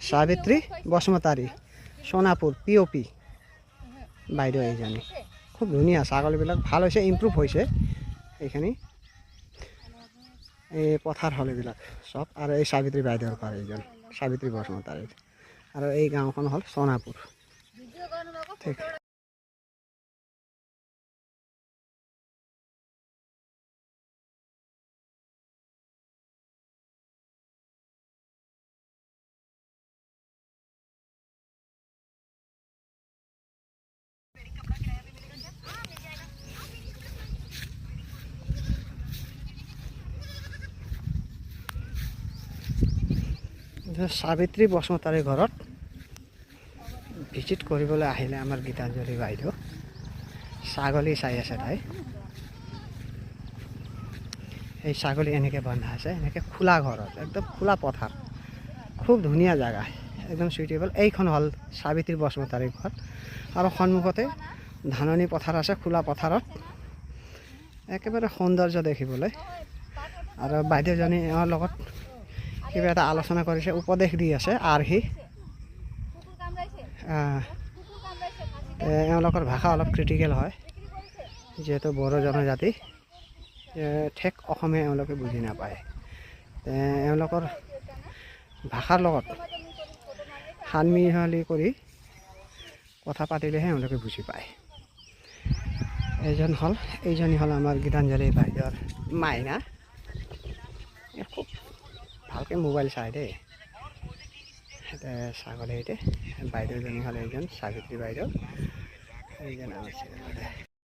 Savitri Basumatary Sonapur POP বাইদেউ এইজনী খুব ধুনীয়া ছাগলীবিলাক ভাল হৈছে ইমপ্ৰুভ হৈছে এইখিনি এই পথাৰ হ'ল এইবিলাক চব আৰু এই সাবিত্ৰী বাইদেউৰ ঘৰ এইজন সাবিত্ৰী বসুমতাৰীৰ আৰু এই গাঁওখন হ'ল সোনাপুৰ ঠিক সাবিত্ৰী বসুমতাৰীৰ ঘৰত ভিজিট কৰিবলৈ আহিলে আমাৰ গীতাঞ্জলি বাইদেউ ছাগলী চাই আছে তাই এই ছাগলী এনেকৈ বন্ধা আছে এনেকৈ খোলা ঘৰত একদম খোলা পথাৰ খুব ধুনীয়া জেগা একদম সুইটেবল এইখন হ'ল সাবিত্ৰী বসুমতাৰীৰ ঘৰ আৰু সন্মুখতে ধাননি পথাৰ আছে খোলা পথাৰত একেবাৰে সৌন্দৰ্য দেখিবলৈ আৰু বাইদেউজনী এওঁৰ লগত কিবা এটা আলোচনা কৰিছে উপদেশ দি আছে আৰ্হি এওঁলোকৰ ভাষা অলপ ক্ৰিটিকেল হয় যিহেতু বড়ো জনজাতি ঠেক অসমীয়া এওঁলোকে বুজি নাপায় এওঁলোকৰ ভাষাৰ লগত সান মিহলি কৰি কথা পাতিলেহে এওঁলোকে বুজি পায় এইজনী হ'ল আমাৰ গীতাঞ্জলি বাইদেউৰ মাইনা খুব ভালকৈ মোবাইল চাই দেই ছাগলী এতিয়া বাইদেউজনী হ'ল এইজন সাবিত্ৰী বাইদেউ এইজন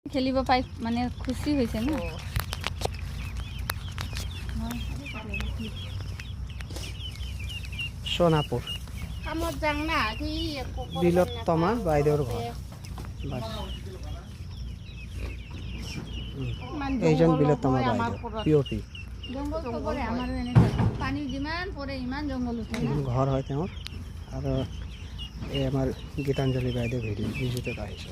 খেলিব পাই মানে খুশি হৈছে ন সোনাপুৰ বিলোত্তমা বাইদেউৰ ঘৰ এইজন বিলোত্তমা বাইদেউ POP ঘৰ হয় তেওঁৰ আৰু এই আমাৰ গীতাঞ্জলি বাইদেউ ভিজিটত আহিছে